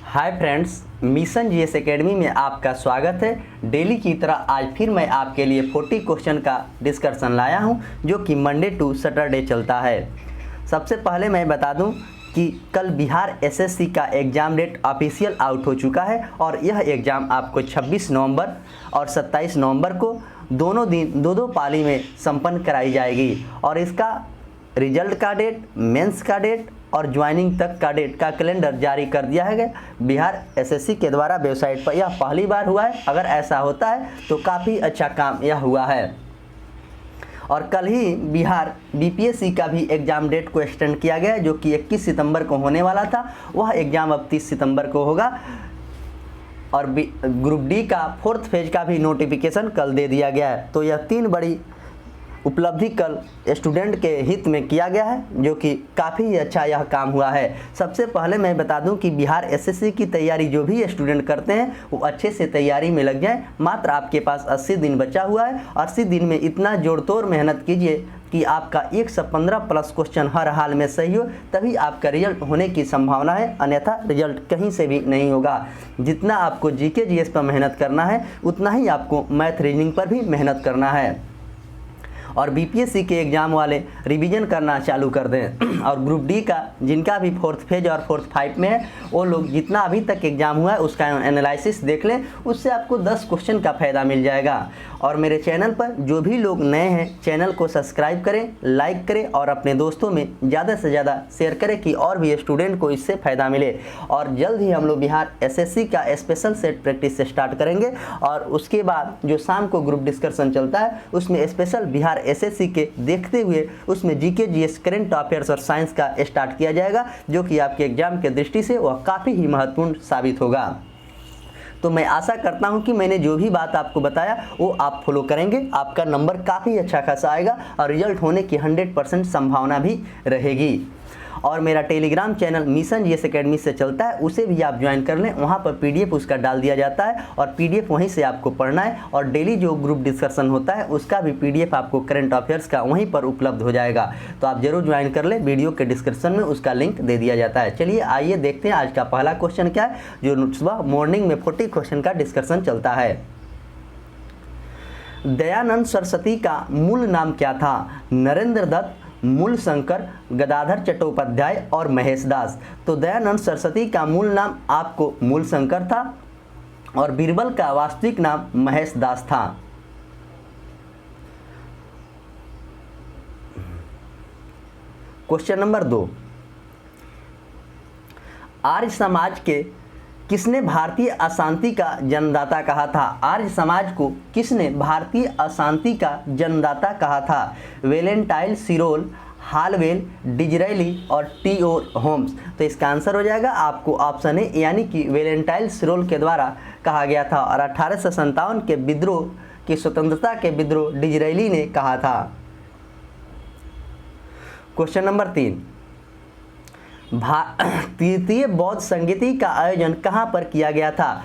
Hi friends, mission GS academy में आपका स्वागत है। डेली की तरह आज फिर मैं आपके लिए 40 क्वेश्चन का डिस्कशन लाया हूं, जो कि मंडे टू सैटरडे चलता है। सबसे पहले मैं बता दूं कि कल बिहार एसएससी का एग्ज़ाम डेट ऑफिशियल आउट हो चुका है और यह एग्ज़ाम आपको 26 नवंबर और 27 नवंबर को दोनों दिन दो पाली में संपन्न कराई जाएगी और इसका रिजल्ट का डेट, मेंस का डेट और ज्वाइनिंग तक का डेट का कैलेंडर जारी कर दिया है बिहार एसएससी के द्वारा वेबसाइट पर। यह पहली बार हुआ है। अगर ऐसा होता है तो काफ़ी अच्छा काम यह हुआ है। और कल ही बिहार बीपीएससी का भी एग्ज़ाम डेट को एक्सटेंड किया गया है, जो कि 21 सितंबर को होने वाला था। वह एग्ज़ाम अब 30 सितंबर को होगा। और ग्रुप डी का 4th फेज का भी नोटिफिकेशन कल दे दिया गया है। तो यह 3 बड़ी उपलब्धि कल स्टूडेंट के हित में किया गया है, जो कि काफ़ी अच्छा यह काम हुआ है। सबसे पहले मैं बता दूं कि बिहार एसएससी की तैयारी जो भी स्टूडेंट करते हैं वो अच्छे से तैयारी में लग जाएं। मात्र आपके पास 80 दिन बचा हुआ है। 80 दिन में इतना जोड़-तोड़ मेहनत कीजिए कि आपका 115 प्लस क्वेश्चन हर हाल में सही हो, तभी आपका रिजल्ट होने की संभावना है। अन्यथा रिजल्ट कहीं से भी नहीं होगा। जितना आपको जीके जीएस पर मेहनत करना है, उतना ही आपको मैथ रीजनिंग पर भी मेहनत करना है। और बीपीएससी के एग्ज़ाम वाले रिवीजन करना चालू कर दें। और ग्रुप डी का जिनका भी 4th फेज और 4th 5 में है, वो लोग जितना अभी तक एग्ज़ाम हुआ है उसका एनालिसिस देख लें। उससे आपको 10 क्वेश्चन का फ़ायदा मिल जाएगा। और मेरे चैनल पर जो भी लोग नए हैं, चैनल को सब्सक्राइब करें, लाइक करें और अपने दोस्तों में ज़्यादा से ज़्यादा शेयर करें कि और भी स्टूडेंट को इससे फ़ायदा मिले। और जल्द ही हम लोग बिहार एसएससी का स्पेशल सेट प्रैक्टिस से स्टार्ट करेंगे। और उसके बाद जो शाम को ग्रुप डिस्कशन चलता है, उसमें स्पेशल बिहार एसएससी के देखते हुए उसमें जीके जीएस, करंट अफेयर्स और साइंस का स्टार्ट किया जाएगा, जो कि आपके एग्जाम के दृष्टि से वह काफ़ी ही महत्वपूर्ण साबित होगा। तो मैं आशा करता हूं कि मैंने जो भी बात आपको बताया वो आप फॉलो करेंगे। आपका नंबर काफ़ी अच्छा खासा आएगा और रिजल्ट होने की 100% संभावना भी रहेगी। और मेरा Telegram channel mission GS academy से चलता है, उसे भी आप ज्वाइन कर लें। वहाँ पर पीडीएफ उसका डाल दिया जाता है और पीडीएफ वहीं से आपको पढ़ना है। और डेली जो ग्रुप डिस्कशन होता है उसका भी पीडीएफ आपको करंट अफेयर्स का वहीं पर उपलब्ध हो जाएगा। तो आप जरूर ज्वाइन कर लें। वीडियो के डिस्क्रिप्शन में उसका लिंक दे दिया जाता है। चलिए आइए देखते हैं आज का पहला क्वेश्चन क्या है, जो सुबह मॉर्निंग में 40 क्वेश्चन का डिस्कशन चलता है। दयानंद सरस्वती का मूल नाम क्या था? नरेंद्र दत्त, मूलशंकर, गदाधर चट्टोपाध्याय और महेश दास। तो दयानंद सरस्वती का मूल नाम आपको मूलशंकर था और बीरबल का वास्तविक नाम महेश दास था। क्वेश्चन नंबर 2, आर्य समाज के किसने भारतीय अशांति का जन्मदाता कहा था? आर्य समाज को किसने भारतीय अशांति का जन्मदाता कहा था? वेलेंटाइन सिरोल, हालवेल, डिजरेली और टी.ओ. होम्स। तो इसका आंसर हो जाएगा आपको ऑप्शन ए, यानी कि वेलेंटाइन सिरोल के द्वारा कहा गया था। और 1857 के विद्रोह की स्वतंत्रता के विद्रोह डिजरेली ने कहा था। क्वेश्चन नंबर 3, तृतीय बौद्ध संगीति का आयोजन कहाँ पर किया गया था?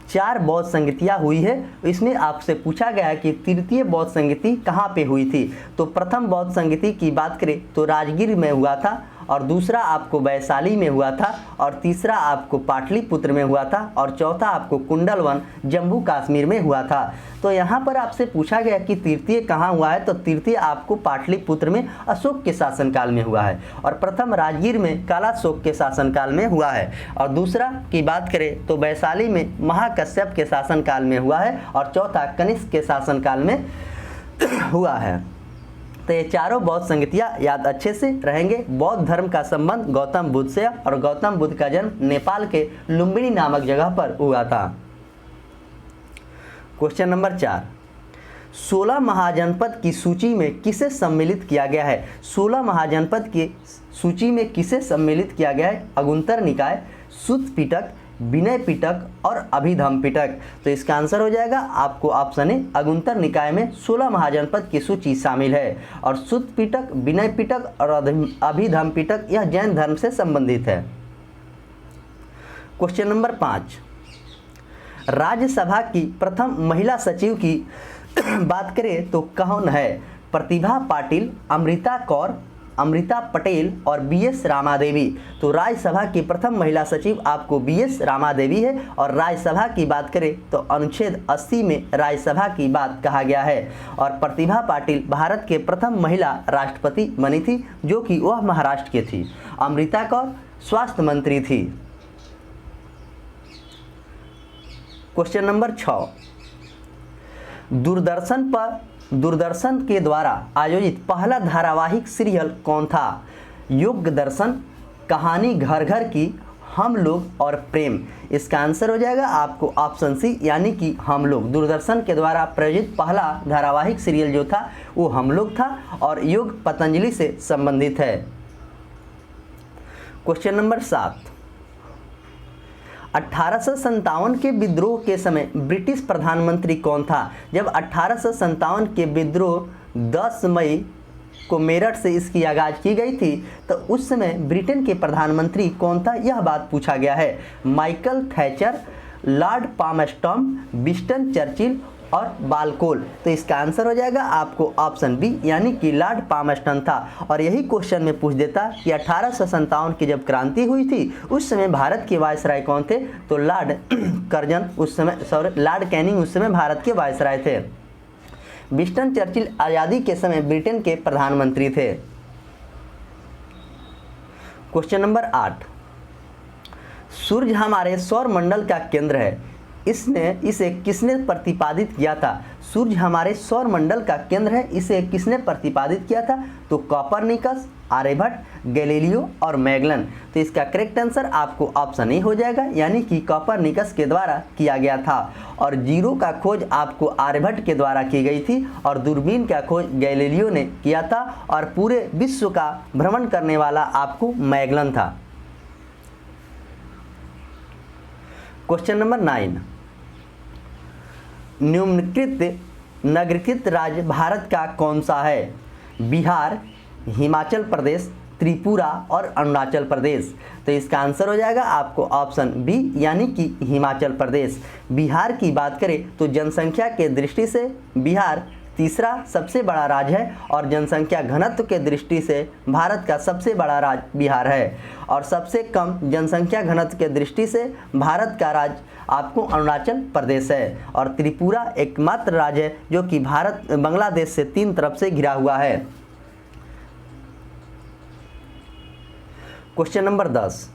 4 बौद्ध संगीतियाँ हुई है। इसमें आपसे पूछा गया है कि तृतीय बौद्ध संगीति कहाँ पे हुई थी। तो प्रथम बौद्ध संगीति की बात करें तो राजगीर में हुआ था, और दूसरा आपको वैशाली में हुआ था, और तीसरा आपको पाटलिपुत्र में हुआ था, और चौथा आपको कुंडलवन जम्मू कश्मीर में हुआ था। तो यहाँ पर आपसे पूछा गया कि तृतीय कहाँ हुआ है, तो तृतीय आपको पाटलिपुत्र में अशोक के शासनकाल में हुआ है, और प्रथम राजगीर में कालाशोक के शासनकाल में हुआ है, और दूसरा की बात करें तो वैशाली में महाकश्यप के शासनकाल में हुआ है, और चौथा कनिष्क के शासनकाल में हुआ है। तो ये चारों बौद्ध संगीतियाँ याद अच्छे से रहेंगे। बौद्ध धर्म का संबंध गौतम बुद्ध से, और गौतम बुद्ध का जन्म नेपाल के लुम्बिनी नामक जगह पर हुआ था। क्वेश्चन नंबर 4, 16 महाजनपद की सूची में किसे सम्मिलित किया गया है? 16 महाजनपद की सूची में किसे सम्मिलित किया गया है? अगुंतर निकाय, सुत्त पिटक, विनय पिटक और अभिधम पिटक। तो इसका आंसर हो जाएगा आपको ऑप्शन ए, अगुंतर निकाय में 16 महाजनपद की सूची शामिल है। और सुत्त पिटक, विनय पिटक और अभिधम पिटक यह जैन धर्म से संबंधित है। क्वेश्चन नंबर 5, राज्यसभा की प्रथम महिला सचिव की बात करें तो कौन है? प्रतिभा पाटिल, अमृता कौर, अमृता पटेल और बीएस रामादेवी। तो राज्यसभा की प्रथम महिला सचिव आपको बीएस रामादेवी है। और राज्यसभा की बात करें तो अनुच्छेद 80 में राज्यसभा की बात कहा गया है। और प्रतिभा पाटिल भारत के प्रथम महिला राष्ट्रपति बनी थी, जो कि वह महाराष्ट्र की थी। अमृता कौर स्वास्थ्य मंत्री थी। क्वेश्चन नंबर 6, दूरदर्शन के द्वारा आयोजित पहला धारावाहिक सीरियल कौन था? योग्य दर्शन, कहानी घर घर की, हम लोग और प्रेम। इसका आंसर हो जाएगा आपको ऑप्शन सी, यानी कि हम लोग। दूरदर्शन के द्वारा प्रायोजित पहला धारावाहिक सीरियल जो था वो हम लोग था और योग पतंजलि से संबंधित है। क्वेश्चन नंबर 7, 1857 के विद्रोह के समय ब्रिटिश प्रधानमंत्री कौन था? जब 1857 के विद्रोह 10 मई को मेरठ से इसकी आगाज की गई थी, तो उस समय ब्रिटेन के प्रधानमंत्री कौन था, यह बात पूछा गया है। Michael Thatcher, Lord Palmerston, Winston Churchill और बालकोल। तो इसका आंसर हो जाएगा आपको ऑप्शन बी, यानी कि लॉर्ड पामस्टन था। और यही क्वेश्चन में पूछ देता कि 1857 की जब क्रांति हुई थी उस समय भारत के वायसराय कौन थे? तो लॉर्ड कैनिंग उस समय भारत के वायसराय थे। विंस्टन चर्चिल आज़ादी के समय ब्रिटेन के प्रधानमंत्री थे। क्वेश्चन नंबर 8, सूर्य हमारे सौर मंडल का केंद्र है, इसे किसने प्रतिपादित किया था? सूर्य हमारे सौर मंडल का केंद्र है, इसे किसने प्रतिपादित किया था? तो कोपरनिकस, आर्यभट्ट, गैलीलियो और मैगलन। तो इसका करेक्ट आंसर आपको ऑप्शन ए हो जाएगा, यानी कि कोपरनिकस के द्वारा किया गया था। और जीरो का खोज आपको आर्यभट्ट के द्वारा की गई थी और दूरबीन का खोज गैलीलियो ने किया था और पूरे विश्व का भ्रमण करने वाला आपको मैगलन था। क्वेश्चन नंबर 9, निम्नलिखित नगरीकृत राज्य भारत का कौन सा है? बिहार, हिमाचल प्रदेश, त्रिपुरा और अरुणाचल प्रदेश। तो इसका आंसर हो जाएगा आपको ऑप्शन बी, यानी कि हिमाचल प्रदेश। बिहार की बात करें तो जनसंख्या के दृष्टि से बिहार तीसरा सबसे बड़ा राज्य है और जनसंख्या घनत्व के दृष्टि से भारत का सबसे बड़ा राज्य बिहार है। और सबसे कम जनसंख्या घनत्व के दृष्टि से भारत का राज्य आपको अरुणाचल प्रदेश है। और त्रिपुरा एकमात्र राज्य है जो कि बांग्लादेश से 3 तरफ से घिरा हुआ है। क्वेश्चन नंबर 10,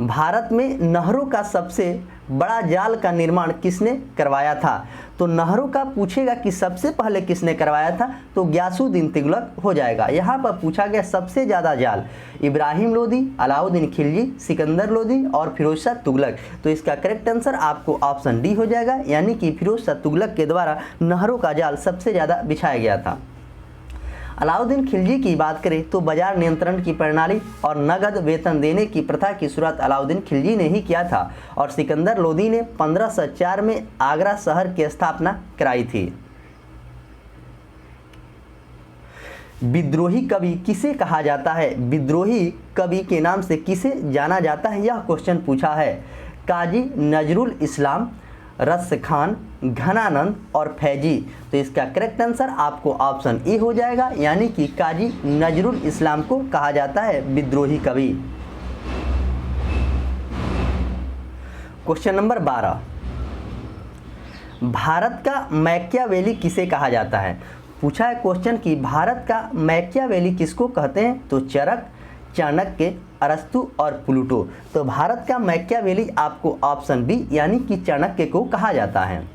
भारत में नहरों का सबसे बड़ा जाल का निर्माण किसने करवाया था? तो नहरों का पूछेगा कि सबसे पहले किसने करवाया था, तो ग्यासुद्दीन तुगलक हो जाएगा। यहाँ पर पूछा गया सबसे ज़्यादा जाल इब्राहिम लोदी, अलाउद्दीन खिलजी, सिकंदर लोदी और फिरोज शाह तुगलक। तो इसका करेक्ट आंसर आपको ऑप्शन डी हो जाएगा, यानी कि फिरोज शाह तुगलक के द्वारा नहरों का जाल सबसे ज़्यादा बिछाया गया था। अलाउद्दीन खिलजी की बात करें तो बाजार नियंत्रण की प्रणाली और नगद वेतन देने की प्रथा की शुरुआत अलाउद्दीन खिलजी ने ही किया था। और सिकंदर लोदी ने 1504 में आगरा शहर की स्थापना कराई थी। विद्रोही कवि किसे कहा जाता है? विद्रोही कवि के नाम से किसे जाना जाता है, यह क्वेश्चन पूछा है। काजी नजरुल इस्लाम, रस खान, घनानंद और फैजी। तो इसका करेक्ट आंसर आपको ऑप्शन ए हो जाएगा, यानी कि काजी नजरुल इस्लाम को कहा जाता है विद्रोही कवि। क्वेश्चन नंबर 12, भारत का मैकियावेली किसे कहा जाता है? पूछा है क्वेश्चन कि भारत का मैकियावेली किसको कहते हैं? तो चरक, चाणक्य, अरस्तु और प्लूटो। तो भारत का मैकियावेली आपको ऑप्शन बी, यानी कि चाणक्य को कहा जाता है।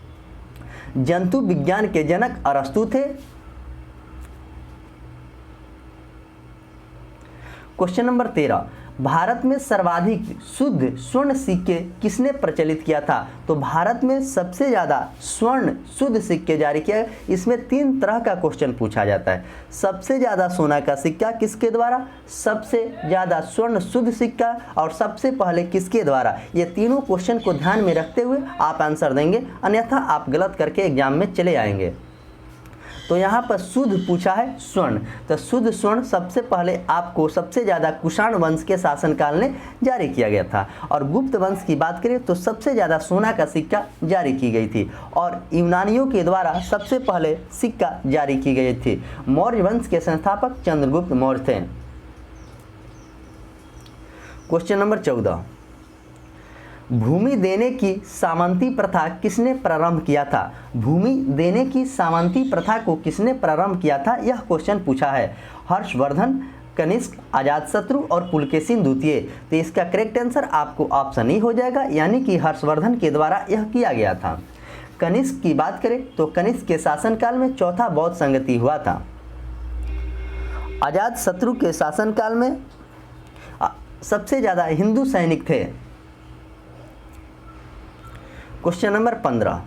जंतु विज्ञान के जनक अरस्तु थे। क्वेश्चन नंबर 13, भारत में सर्वाधिक शुद्ध स्वर्ण सिक्के किसने प्रचलित किया था? तो भारत में सबसे ज़्यादा स्वर्ण शुद्ध सिक्के जारी किया। इसमें 3 तरह का क्वेश्चन पूछा जाता है। सबसे ज़्यादा सोना का सिक्का किसके द्वारा, सबसे ज़्यादा स्वर्ण शुद्ध सिक्का और सबसे पहले किसके द्वारा? ये तीनों क्वेश्चन को ध्यान में रखते हुए आप आंसर देंगे, अन्यथा आप गलत करके एग्जाम में चले आएंगे। तो यहाँ पर शुद्ध पूछा है स्वर्ण, तो शुद्ध स्वर्ण सबसे पहले आपको सबसे ज़्यादा कुषाण वंश के शासनकाल में जारी किया गया था। और गुप्त वंश की बात करें तो सबसे ज़्यादा सोना का सिक्का जारी की गई थी और यूनानियों के द्वारा सबसे पहले सिक्का जारी की गई थी। मौर्य वंश के संस्थापक चंद्रगुप्त मौर्य थे। क्वेश्चन नंबर 14, भूमि देने की सामंती प्रथा किसने प्रारंभ किया था? भूमि देने की सामंती प्रथा को किसने प्रारंभ किया था, यह क्वेश्चन पूछा है। हर्षवर्धन, कनिष्क, अजातशत्रु और पुलकेशिन द्वितीय। तो इसका करेक्ट आंसर आपको ऑप्शन ई हो जाएगा, यानी कि हर्षवर्धन के द्वारा यह किया गया था। कनिष्क की बात करें तो कनिष्क के शासनकाल में चौथा बौद्ध संगति हुआ था। अजातशत्रु के शासनकाल में सबसे ज़्यादा हिंदू सैनिक थे। क्वेश्चन नंबर 15,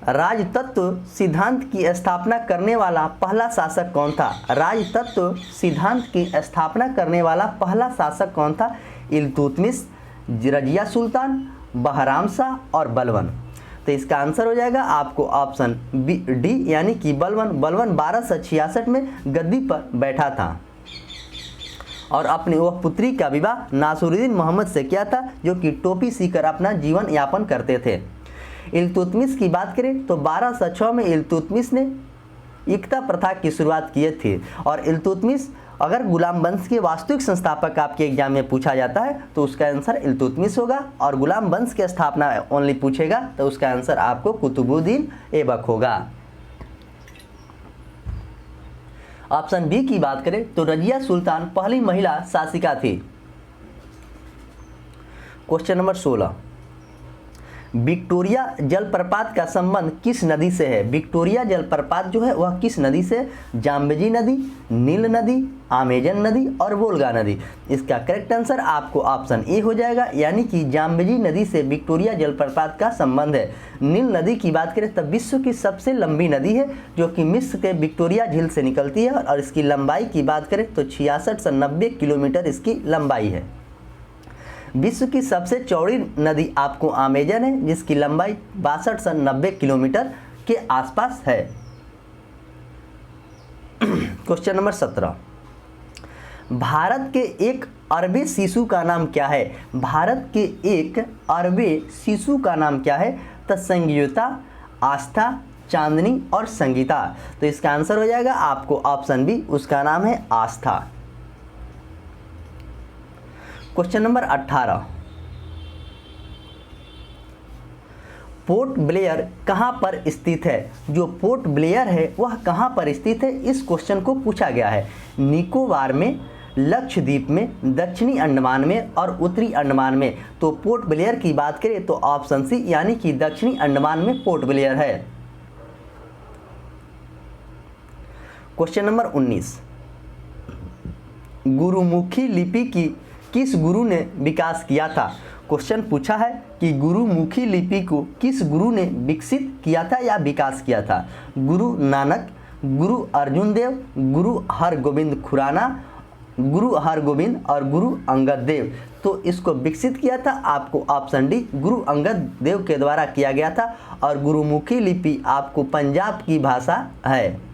राजतत्व सिद्धांत की स्थापना करने वाला पहला शासक कौन था? राजतत्व सिद्धांत की स्थापना करने वाला पहला शासक कौन था? इल्तुतमिश, रजिया सुल्तान, बहराम शाह और बलबन। तो इसका आंसर हो जाएगा आपको ऑप्शन बी डी, यानी कि बलबन। बलबन 1266 में गद्दी पर बैठा था और अपनी वह पुत्री का विवाह नासुरुद्दीन मोहम्मद से किया था, जो कि टोपी सीकर अपना जीवन यापन करते थे। इल्तुतमिश की बात करें तो 1206 में इल्तुतमिश ने इक्ता प्रथा की शुरुआत की थी। और इल्तुतमिश, अगर गुलाम वंश के वास्तविक संस्थापक आपके एग्जाम में पूछा जाता है तो उसका आंसर इल्तुतमिश होगा, और गुलाम वंश की स्थापना ओनली पूछेगा तो उसका आंसर आपको कुतुबुद्दीन ऐबक होगा। ऑप्शन बी की बात करें तो रजिया सुल्तान पहली महिला शासिका थी। क्वेश्चन नंबर 16, विक्टोरिया जलप्रपात का संबंध किस नदी से है? विक्टोरिया जलप्रपात जो है वह किस नदी से? जाम्बेजी नदी, नील नदी, अमेजन नदी और वोल्गा नदी। इसका करेक्ट आंसर आपको ऑप्शन ए हो जाएगा, यानी कि जाम्बेजी नदी से विक्टोरिया जलप्रपात का संबंध है। नील नदी की बात करें तो विश्व की सबसे लंबी नदी है, जो कि मिस्र के विक्टोरिया झील से निकलती है, और इसकी लंबाई की बात करें तो 66 से 90 किलोमीटर इसकी लंबाई है। विश्व की सबसे चौड़ी नदी आपको अमेजन है, जिसकी लंबाई 62 से 90 किलोमीटर के आसपास है। क्वेश्चन नंबर 17, भारत के एक अरबे शिशु का नाम क्या है? भारत के एक अरबे शिशु का नाम क्या है? तो संगीता, आस्था, चांदनी और संगीता। तो इसका आंसर हो जाएगा आपको ऑप्शन बी, उसका नाम है आस्था। क्वेश्चन नंबर 18, पोर्ट ब्लेयर कहाँ पर स्थित है? जो पोर्ट ब्लेयर है वह कहाँ पर स्थित है, इस क्वेश्चन को पूछा गया है। निकोबार में, लक्षद्वीप में, दक्षिणी अंडमान में और उत्तरी अंडमान में। तो पोर्ट ब्लेयर की बात करें तो ऑप्शन सी, यानी कि दक्षिणी अंडमान में पोर्ट ब्लेयर है। क्वेश्चन नंबर 19, गुरुमुखी लिपि की किस गुरु ने विकास किया था? क्वेश्चन पूछा है कि गुरुमुखी लिपि को किस गुरु ने विकसित किया था या विकास किया था? गुरु नानक, गुरु अर्जुन देव, गुरु हरगोविंद खुराना, गुरु हरगोविंद और गुरु अंगद देव। तो इसको विकसित किया था आपको ऑप्शन डी, गुरु अंगद देव के द्वारा किया गया था। और गुरुमुखी लिपि आपको पंजाब की भाषा है।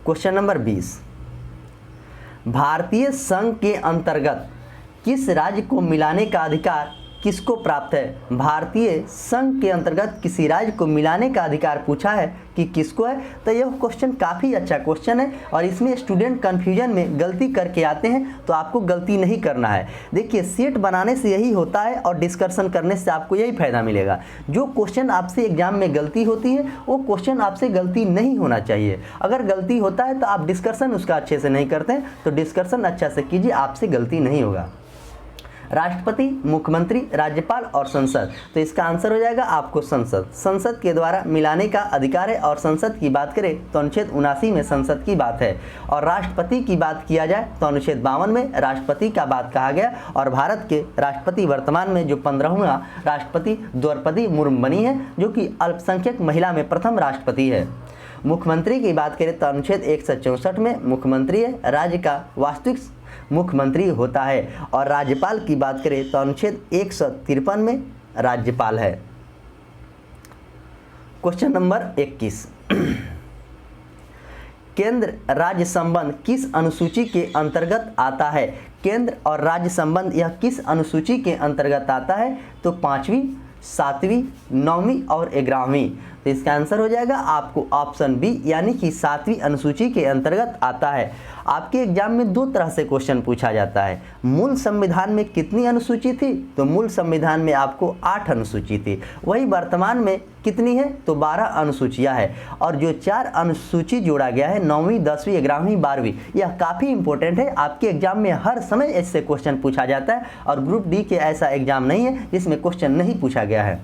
क्वेश्चन नंबर 20, भारतीय संघ के अंतर्गत किस राज्य को मिलाने का अधिकार किसको प्राप्त है? भारतीय संघ के अंतर्गत किसी राज्य को मिलाने का अधिकार पूछा है कि किसको है? तो यह क्वेश्चन काफ़ी अच्छा क्वेश्चन है, और इसमें स्टूडेंट कन्फ्यूजन में गलती करके आते हैं, तो आपको गलती नहीं करना है। देखिए, सेट बनाने से यही होता है और डिस्कशन करने से आपको यही फायदा मिलेगा। जो क्वेश्चन आपसे एग्जाम में गलती होती है वो क्वेश्चन आपसे गलती नहीं होना चाहिए। अगर गलती होता है तो आप डिस्कशन उसका अच्छे से नहीं करते हैं, तो डिस्कशन अच्छा से कीजिए, आपसे गलती नहीं होगा। राष्ट्रपति, मुख्यमंत्री, राज्यपाल और संसद। तो इसका आंसर हो जाएगा आपको संसद। संसद के द्वारा मिलाने का अधिकार है, और संसद की बात करें तो अनुच्छेद 79 में संसद की बात है। और राष्ट्रपति की बात किया जाए तो अनुच्छेद 52 में राष्ट्रपति का बात कहा गया। और भारत के राष्ट्रपति वर्तमान में जो 15वां राष्ट्रपति द्रौपदी मुर्मू बनी है, जो कि अल्पसंख्यक महिला में प्रथम राष्ट्रपति है। मुख्यमंत्री की बात करें तो अनुच्छेद 164 में मुख्यमंत्री है, राज्य का वास्तविक मुख्यमंत्री होता है। और राज्यपाल की बात करें तो अनुच्छेद 153 में राज्यपाल है। क्वेश्चन नंबर 21, केंद्र राज्य संबंध किस अनुसूची के अंतर्गत आता है? केंद्र और राज्य संबंध यह किस अनुसूची के अंतर्गत आता है? तो 5वीं, 7वीं, 9वीं और 11वीं। तो इसका आंसर हो जाएगा आपको ऑप्शन बी, यानी कि 7वीं अनुसूची के अंतर्गत आता है। आपके एग्जाम में दो तरह से क्वेश्चन पूछा जाता है। मूल संविधान में कितनी अनुसूची थी? तो मूल संविधान में आपको 8 अनुसूची थी। वही वर्तमान में कितनी है? तो 12 अनुसूचियां है। और जो 4 अनुसूची जोड़ा गया है 9वीं, 10वीं, 11वीं, 12वीं, यह काफ़ी इंपॉर्टेंट है। आपके एग्जाम में हर समय इससे क्वेश्चन पूछा जाता है और ग्रुप डी के ऐसा एग्जाम नहीं है जिसमें क्वेश्चन नहीं पूछा गया है।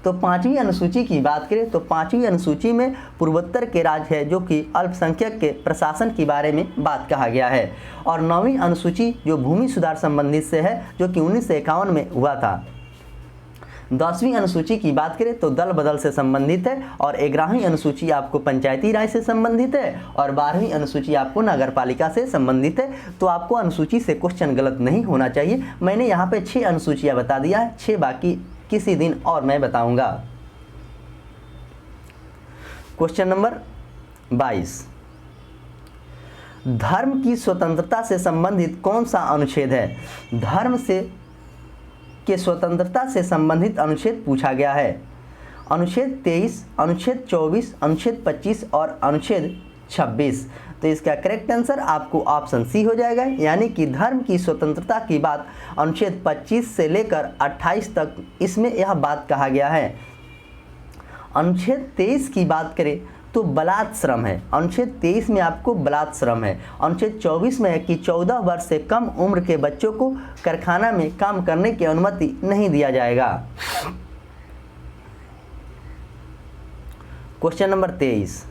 तो 5वीं अनुसूची की बात करें तो 5वीं अनुसूची में पूर्वोत्तर के राज्य है जो कि अल्पसंख्यक के प्रशासन के बारे में बात कहा गया है। और 9वीं अनुसूची जो भूमि सुधार संबंधित से है जो कि 1951 में हुआ था। 10वीं अनुसूची की बात करें तो दल बदल से संबंधित है। और 11वीं अनुसूची आपको पंचायती राज से संबंधित है। और 12वीं अनुसूची आपको नगरपालिका से संबंधित है। तो आपको अनुसूची से क्वेश्चन गलत नहीं होना चाहिए। मैंने यहाँ पे 6 अनुसूचियाँ बता दिया है, 6 बाकी किसी दिन और मैं बताऊंगा। क्वेश्चन नंबर 22, धर्म की स्वतंत्रता से संबंधित कौन सा अनुच्छेद है? धर्म से के स्वतंत्रता से संबंधित अनुच्छेद पूछा गया है। अनुच्छेद 23, अनुच्छेद 24, अनुच्छेद 25 और अनुच्छेद 26। तो इसका करेक्ट आंसर आपको ऑप्शन सी हो जाएगा, यानी कि धर्म की स्वतंत्रता की बात अनुच्छेद 25 से लेकर 28 तक इसमें यह बात कहा गया है। अनुच्छेद 23 की बात करें तो बलात् श्रम है। अनुच्छेद 23 में आपको बलात् श्रम है। अनुच्छेद 24 में है कि 14 वर्ष से कम उम्र के बच्चों को कारखाना में काम करने की अनुमति नहीं दिया जाएगा। क्वेश्चन नंबर 23,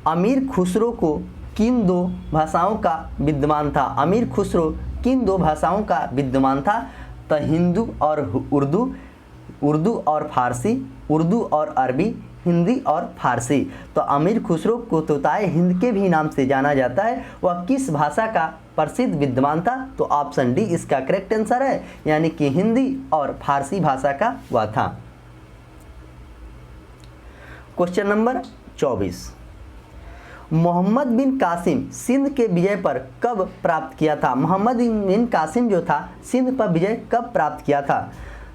अमीर खुसरो को किन 2 भाषाओं का विद्वान था? अमीर खुसरो किन 2 भाषाओं का विद्वान था? तो हिंदू और उर्दू, उर्दू और फारसी, उर्दू और अरबी, हिंदी और फारसी। तो अमीर खुसरो को तोताए हिंद के भी नाम से जाना जाता है। वह किस भाषा का प्रसिद्ध विद्वान था? तो ऑप्शन डी इसका करेक्ट आंसर है, यानी कि हिंदी और फारसी भाषा का वह था। क्वेश्चन नंबर 24, मोहम्मद बिन कासिम सिंध के विजय पर कब प्राप्त किया था? मोहम्मद बिन कासिम जो था सिंध पर विजय कब प्राप्त किया था?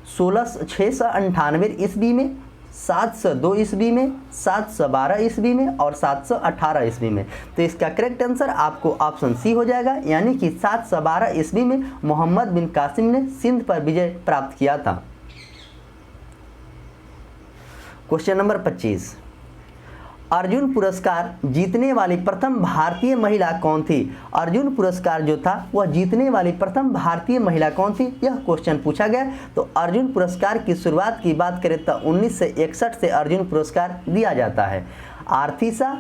698 ईस्वी में, 702 ईस्वी में, 712 ईस्वी में और 718 ईस्वी में। तो इसका करेक्ट आंसर आपको ऑप्शन सी हो जाएगा, यानी कि 712 ईस्वी में मोहम्मद बिन कासिम ने सिंध पर विजय प्राप्त किया था। क्वेश्चन नंबर 25, अर्जुन पुरस्कार जीतने वाली प्रथम भारतीय महिला कौन थी? अर्जुन पुरस्कार जो था वह जीतने वाली प्रथम भारतीय महिला कौन थी, यह क्वेश्चन पूछा गया। तो अर्जुन पुरस्कार की शुरुआत की बात करें तो 1961 से अर्जुन पुरस्कार दिया जाता है। आर्थिसा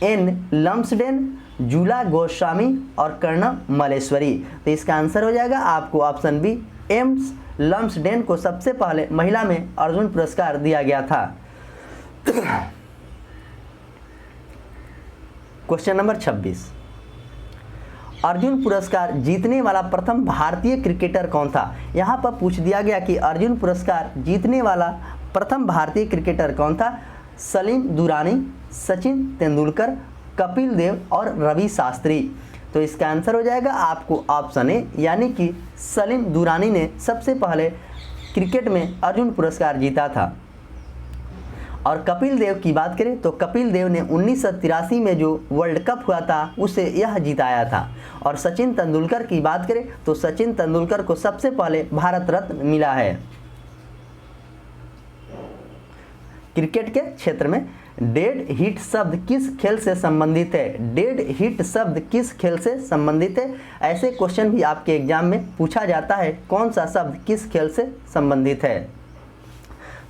एन लम्सडेन, जूला गोस्वामी और कर्ण मलेश्वरी। तो इसका आंसर हो जाएगा आपको ऑप्शन बी, एम्स लम्सडेन को सबसे पहले महिला में अर्जुन पुरस्कार दिया गया था। क्वेश्चन नंबर 26, अर्जुन पुरस्कार जीतने वाला प्रथम भारतीय क्रिकेटर कौन था? यहाँ पर पूछ दिया गया कि अर्जुन पुरस्कार जीतने वाला प्रथम भारतीय क्रिकेटर कौन था? सलीम दुरानी, सचिन तेंदुलकर, कपिल देव और रवि शास्त्री। तो इसका आंसर हो जाएगा आपको ऑप्शन ए, यानी कि सलीम दुरानी ने सबसे पहले क्रिकेट में अर्जुन पुरस्कार जीता था। और कपिल देव की बात करें तो कपिल देव ने 1983 में जो वर्ल्ड कप हुआ था उसे यह जिताया था। और सचिन तेंदुलकर की बात करें तो सचिन तेंदुलकर को सबसे पहले भारत रत्न मिला है। क्रिकेट के क्षेत्र में डेड हिट शब्द किस खेल से संबंधित है? डेड हिट शब्द किस खेल से संबंधित है? ऐसे क्वेश्चन भी आपके एग्जाम में पूछा जाता है, कौन सा शब्द किस खेल से संबंधित है?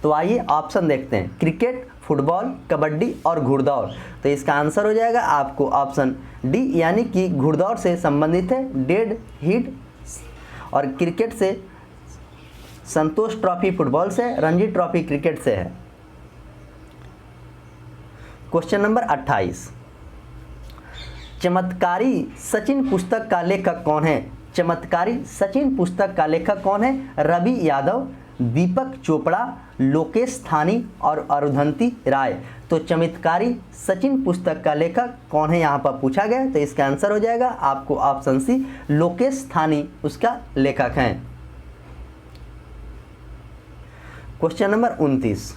तो आइए ऑप्शन देखते हैं, क्रिकेट, फुटबॉल, कबड्डी और घुड़दौड़। तो इसका आंसर हो जाएगा आपको ऑप्शन डी, यानी कि घुड़दौड़ से संबंधित है डेड हिट। और क्रिकेट से संतोष ट्रॉफी फुटबॉल से, रणजी ट्रॉफी क्रिकेट से है। क्वेश्चन नंबर 28, चमत्कारी सचिन पुस्तक का लेखक कौन है? चमत्कारी सचिन पुस्तक का लेखक कौन है? रवि यादव, दीपक चोपड़ा, लोकेश थानी और अरुंधति राय। तो चमत्कारी सचिन पुस्तक का लेखक कौन है यहाँ पर पूछा गया, तो इसका आंसर हो जाएगा आपको ऑप्शन सी, लोकेश थानी उसका लेखक हैं। क्वेश्चन नंबर 29,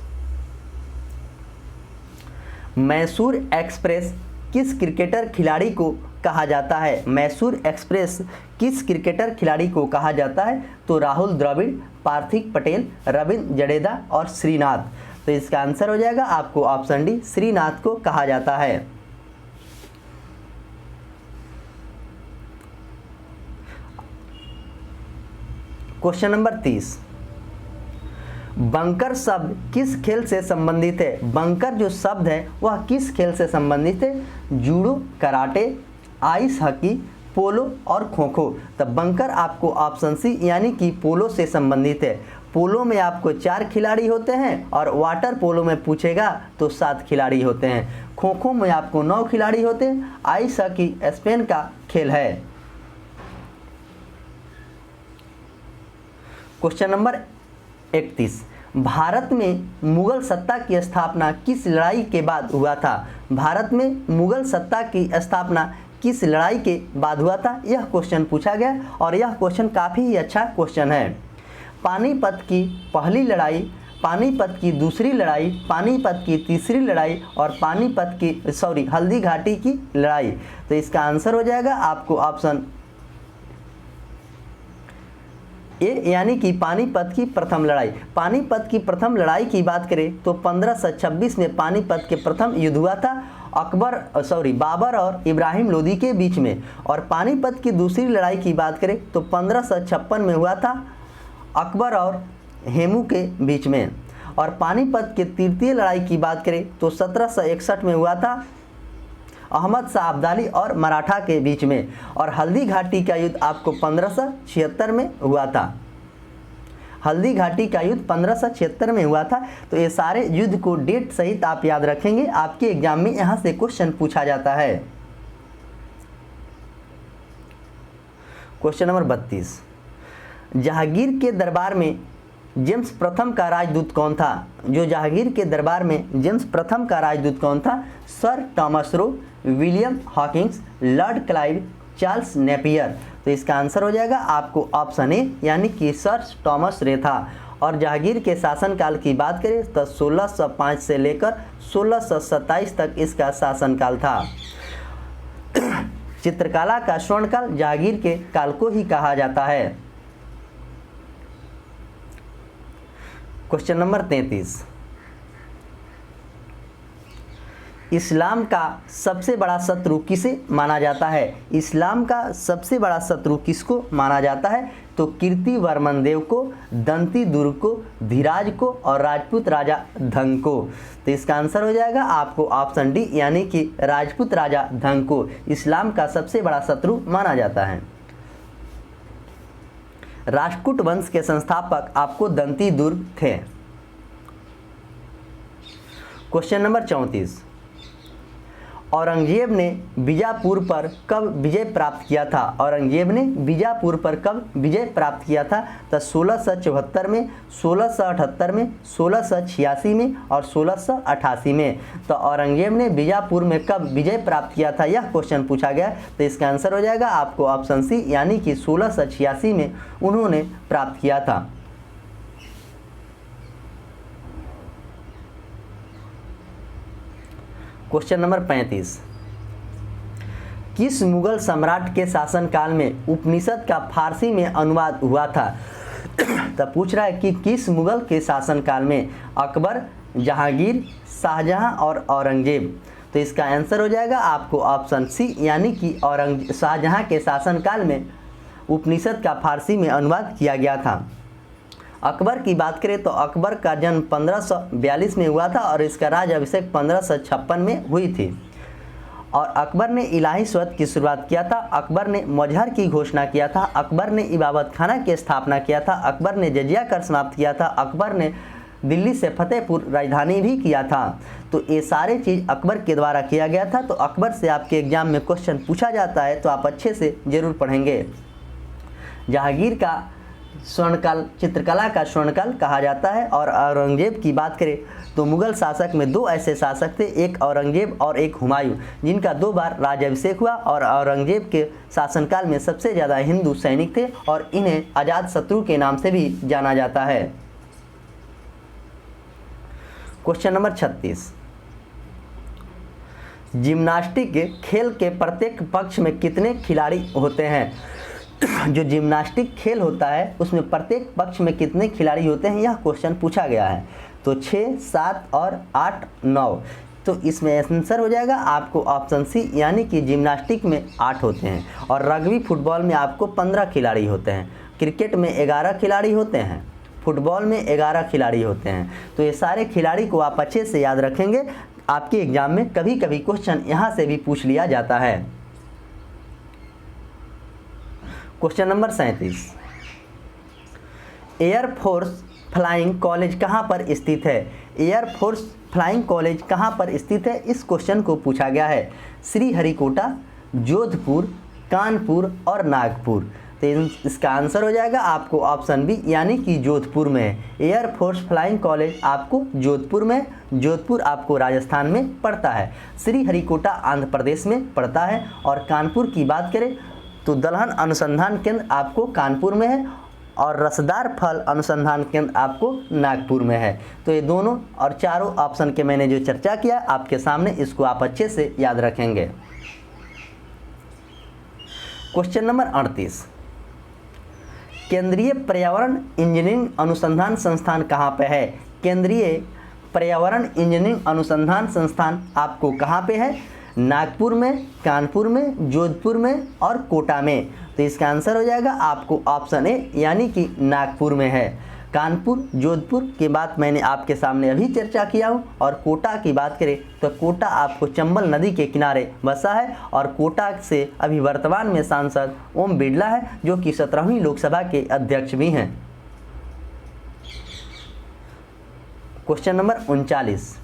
मैसूर एक्सप्रेस किस क्रिकेटर खिलाड़ी को कहा जाता है? मैसूर एक्सप्रेस किस क्रिकेटर खिलाड़ी को कहा जाता है? तो राहुल द्रविड़, पार्थिव पटेल, रविंद्र जडेजा और श्रीनाथ। तो इसका आंसर हो जाएगा आपको ऑप्शन डी, श्रीनाथ को कहा जाता है। क्वेश्चन नंबर 30, बंकर शब्द किस खेल से संबंधित है? बंकर जो शब्द है वह किस खेल से संबंधित है? जूडो, कराटे, आइस हॉकी, पोलो और खो खो। तब बंकर आपको ऑप्शन सी यानी कि पोलो से संबंधित है। पोलो में आपको 4 खिलाड़ी होते हैं और वाटर पोलो में पूछेगा तो 7 खिलाड़ी होते हैं। खो खो में आपको 9 खिलाड़ी होते हैं। आइस हॉकी स्पेन का खेल है। क्वेश्चन नंबर 31, भारत में मुगल सत्ता की स्थापना किस लड़ाई के बाद हुआ था? भारत में मुगल सत्ता की स्थापना किस लड़ाई के बाद हुआ था? यह क्वेश्चन पूछा गया और यह क्वेश्चन काफ़ी ही अच्छा क्वेश्चन है। पानीपत की पहली लड़ाई, पानीपत की दूसरी लड़ाई, पानीपत की तीसरी लड़ाई और पानीपत की हल्दी घाटी की लड़ाई। तो इसका आंसर हो जाएगा आपको ऑप्शन ए यानी कि पानीपत की प्रथम लड़ाई। पानीपत की प्रथम लड़ाई की बात करें तो 1526 में पानीपत के प्रथम युद्ध हुआ था बाबर और इब्राहिम लोदी के बीच में। और पानीपत की दूसरी लड़ाई की बात करें तो 1556 में हुआ था अकबर और हेमू के बीच में। और पानीपत के तृतीय लड़ाई की बात करें तो 1761 में हुआ था अहमद शाह अब्दाली और मराठा के बीच में। और हल्दी घाटी का युद्ध आपको 1576 में हुआ था। हल्दी घाटी का युद्ध 1576 में हुआ था। तो ये सारे युद्ध को डेट सहित आप याद रखेंगे, आपके एग्जाम में यहाँ से क्वेश्चन पूछा जाता है। क्वेश्चन नंबर 32, जहांगीर के दरबार में जेम्स प्रथम का राजदूत कौन था? जो जहांगीर के दरबार में जेम्स प्रथम का राजदूत कौन था? Sir Thomas Roe, William Hawkins, Lord Clive, Charles Napier. तो इसका आंसर हो जाएगा आपको ऑप्शन ए यानी कि सर टॉमस रे था। और जहांगीर के शासनकाल की बात करें तो 1605 से लेकर 1627 तक इसका शासनकाल था। चित्रकला का स्वर्णकाल जहांगीर के काल को ही कहा जाता है। क्वेश्चन नंबर 33, इस्लाम का सबसे बड़ा शत्रु किसे माना जाता है? इस्लाम का सबसे बड़ा शत्रु किसको माना जाता है? तो कीर्तिवर्मन देव को, दंती दुर्ग को, धीराज को और राजपूत राजा धंग को। तो इसका आंसर हो जाएगा आपको ऑप्शन डी यानी कि राजपूत राजा धंग को इस्लाम का सबसे बड़ा शत्रु माना जाता है। राष्ट्रकूट वंश के संस्थापक आपको दंती दुर्ग थे। क्वेश्चन नंबर 34, औरंगजेब ने बीजापुर पर कब विजय प्राप्त किया था? औरंगजेब ने बीजापुर पर कब विजय प्राप्त किया था? तो 1674 में, 1678 में, 1686 में और 1688 में। तो औरंगजेब ने बीजापुर में कब विजय प्राप्त किया था, यह क्वेश्चन पूछा गया। तो इसका आंसर हो जाएगा आपको ऑप्शन सी यानी कि 1686 में उन्होंने प्राप्त किया था। क्वेश्चन नंबर 35, किस मुगल सम्राट के शासनकाल में उपनिषद का फारसी में अनुवाद हुआ था? तो पूछ रहा है कि किस मुगल के शासनकाल में? अकबर, जहांगीर, शाहजहां और औरंगजेब। तो इसका आंसर हो जाएगा आपको ऑप्शन सी यानी कि शाहजहां के शासनकाल में उपनिषद का फारसी में अनुवाद किया गया था। अकबर की बात करें तो अकबर का जन्म 1542 में हुआ था और इसका राज अभिषेक 1556 में हुई थी। और अकबर ने इलाही स्वत की शुरुआत किया था। अकबर ने मजहर की घोषणा किया था। अकबर ने इबादत खाना की स्थापना किया था। अकबर ने जजिया कर समाप्त किया था। अकबर ने दिल्ली से फतेहपुर राजधानी भी किया था। तो ये सारे चीज़ अकबर के द्वारा किया गया था। तो अकबर से आपके एग्जाम में क्वेश्चन पूछा जाता है तो आप अच्छे से ज़रूर पढ़ेंगे। जहांगीर का स्वर्णकाल, चित्रकला का स्वर्णकाल कहा जाता है। और औरंगजेब की बात करें तो मुगल शासक में 2 ऐसे शासक थे, एक औरंगजेब और एक हुमायूं, जिनका 2 बार राज्याभिषेक हुआ। और औरंगजेब के शासनकाल में सबसे ज़्यादा हिंदू सैनिक थे और इन्हें अजात शत्रु के नाम से भी जाना जाता है। क्वेश्चन नंबर 36, जिम्नास्टिक खेल के प्रत्येक पक्ष में कितने खिलाड़ी होते हैं? जो जिम्नास्टिक खेल होता है उसमें प्रत्येक पक्ष में कितने खिलाड़ी होते हैं, यह क्वेश्चन पूछा गया है। तो 6, 7 और 8, 9। तो इसमें आंसर हो जाएगा आपको ऑप्शन सी, यानी कि जिम्नास्टिक में 8 होते हैं। और रग्बी फुटबॉल में आपको 15 खिलाड़ी होते हैं। क्रिकेट में 11 खिलाड़ी होते हैं, फुटबॉल में 11 खिलाड़ी होते हैं। तो ये सारे खिलाड़ी को आप अच्छे से याद रखेंगे, आपके एग्जाम में कभी कभी क्वेश्चन यहाँ से भी पूछ लिया जाता है। Question number 37, air force flying college कहाँ पर स्थित है? एयरफोर्स फ्लाइंग कॉलेज कहाँ पर स्थित है, इस क्वेश्चन को पूछा गया है। श्रीहरिकोटा, जोधपुर, कानपुर और नागपुर। तो इसका आंसर हो जाएगा आपको ऑप्शन बी, यानी कि जोधपुर में है। एयरफोर्स फ्लाइंग कॉलेज आपको जोधपुर में, जोधपुर आपको राजस्थान में पड़ता है। श्रीहरिकोटा आंध्र प्रदेश में पड़ता है। और कानपुर की बात करें तो दलहन अनुसंधान केंद्र आपको कानपुर में है और रसदार फल अनुसंधान केंद्र आपको नागपुर में है। तो ये दोनों और चारों ऑप्शन के मैंने जो चर्चा किया आपके सामने, इसको आप अच्छे से याद रखेंगे। क्वेश्चन नंबर 38, केंद्रीय पर्यावरण इंजीनियरिंग अनुसंधान संस्थान कहाँ पे है? केंद्रीय पर्यावरण इंजीनियरिंग अनुसंधान संस्थान आपको कहाँ पे है? नागपुर में, कानपुर में, जोधपुर में और कोटा में। तो इसका आंसर हो जाएगा आपको ऑप्शन ए, यानी कि नागपुर में है। कानपुर, जोधपुर की बात मैंने आपके सामने अभी चर्चा किया हूँ। और कोटा की बात करें तो कोटा आपको चंबल नदी के किनारे बसा है। और कोटा से अभी वर्तमान में सांसद ओम बिरला है, जो कि 17वीं लोकसभा के अध्यक्ष भी हैं। क्वेश्चन नंबर 39,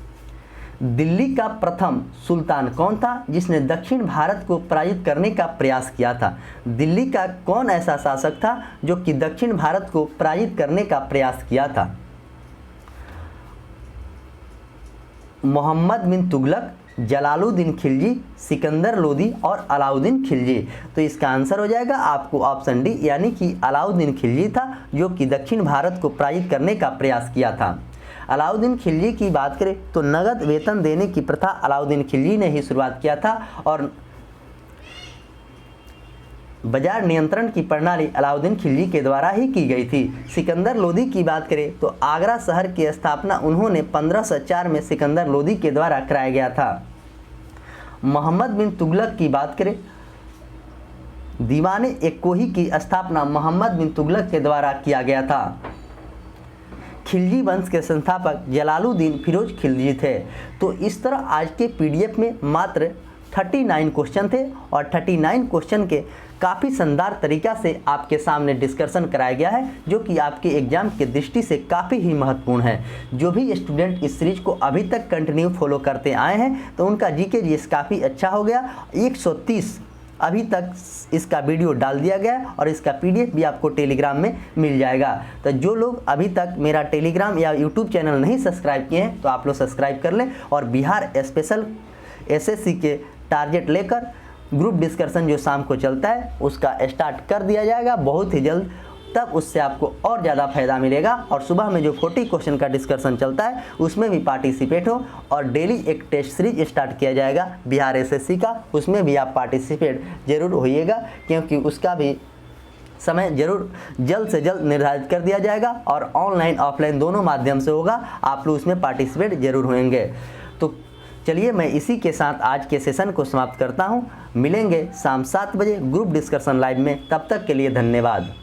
दिल्ली का प्रथम सुल्तान कौन था जिसने दक्षिण भारत को पराजित करने का प्रयास किया था? दिल्ली का कौन ऐसा शासक था जो कि दक्षिण भारत को पराजित करने का प्रयास किया था? मोहम्मद बिन तुगलक, जलालुद्दीन खिलजी, सिकंदर लोदी और अलाउद्दीन खिलजी। तो इसका आंसर हो जाएगा आपको ऑप्शन डी, यानी कि अलाउद्दीन खिलजी था, जो कि दक्षिण भारत को पराजित करने का प्रयास किया था। अलाउद्दीन खिलजी की बात करें तो नगद वेतन देने की प्रथा अलाउद्दीन खिलजी ने ही शुरुआत किया था। और बाजार नियंत्रण की प्रणाली अलाउद्दीन खिलजी के द्वारा ही की गई थी। सिकंदर लोदी की बात करें तो आगरा शहर की स्थापना उन्होंने 1504 में सिकंदर लोदी के द्वारा कराया गया था। मोहम्मद बिन तुगलक की बात करें, दीवाने एक कोही की स्थापना मोहम्मद बिन तुगलक के द्वारा किया गया था। खिलजी वंश के संस्थापक जलालुद्दीन फिरोज खिलजी थे। तो इस तरह आज के पीडीएफ में मात्र 39 क्वेश्चन थे और 39 क्वेश्चन के काफ़ी शानदार तरीक़ा से आपके सामने डिस्कशन कराया गया है, जो कि आपके एग्जाम के दृष्टि से काफ़ी ही महत्वपूर्ण है। जो भी स्टूडेंट इस सीरीज को अभी तक कंटिन्यू फॉलो करते आए हैं तो उनका जीके जीएस काफ़ी अच्छा हो गया। 130 अभी तक इसका वीडियो डाल दिया गया है और इसका पीडीएफ भी आपको टेलीग्राम में मिल जाएगा। तो जो लोग अभी तक मेरा टेलीग्राम या यूट्यूब चैनल नहीं सब्सक्राइब किए हैं तो आप लोग सब्सक्राइब कर लें। और बिहार स्पेशल एसएससी के टारगेट लेकर ग्रुप डिस्कशन जो शाम को चलता है उसका स्टार्ट कर दिया जाएगा बहुत ही जल्द, तब उससे आपको और ज़्यादा फायदा मिलेगा। और सुबह में जो 40 क्वेश्चन का डिस्कशन चलता है उसमें भी पार्टिसिपेट हो। और डेली एक टेस्ट सीरीज स्टार्ट किया जाएगा बिहार एसएससी का, उसमें भी आप पार्टिसिपेट जरूर होइएगा, क्योंकि उसका भी समय जरूर जल्द से जल्द निर्धारित कर दिया जाएगा और ऑनलाइन ऑफलाइन दोनों माध्यम से होगा। आप लोग उसमें पार्टिसिपेट जरूर होंगे। तो चलिए मैं इसी के साथ आज के सेशन को समाप्त करता हूँ। मिलेंगे शाम 7 बजे ग्रुप डिस्कशन लाइव में, तब तक के लिए धन्यवाद।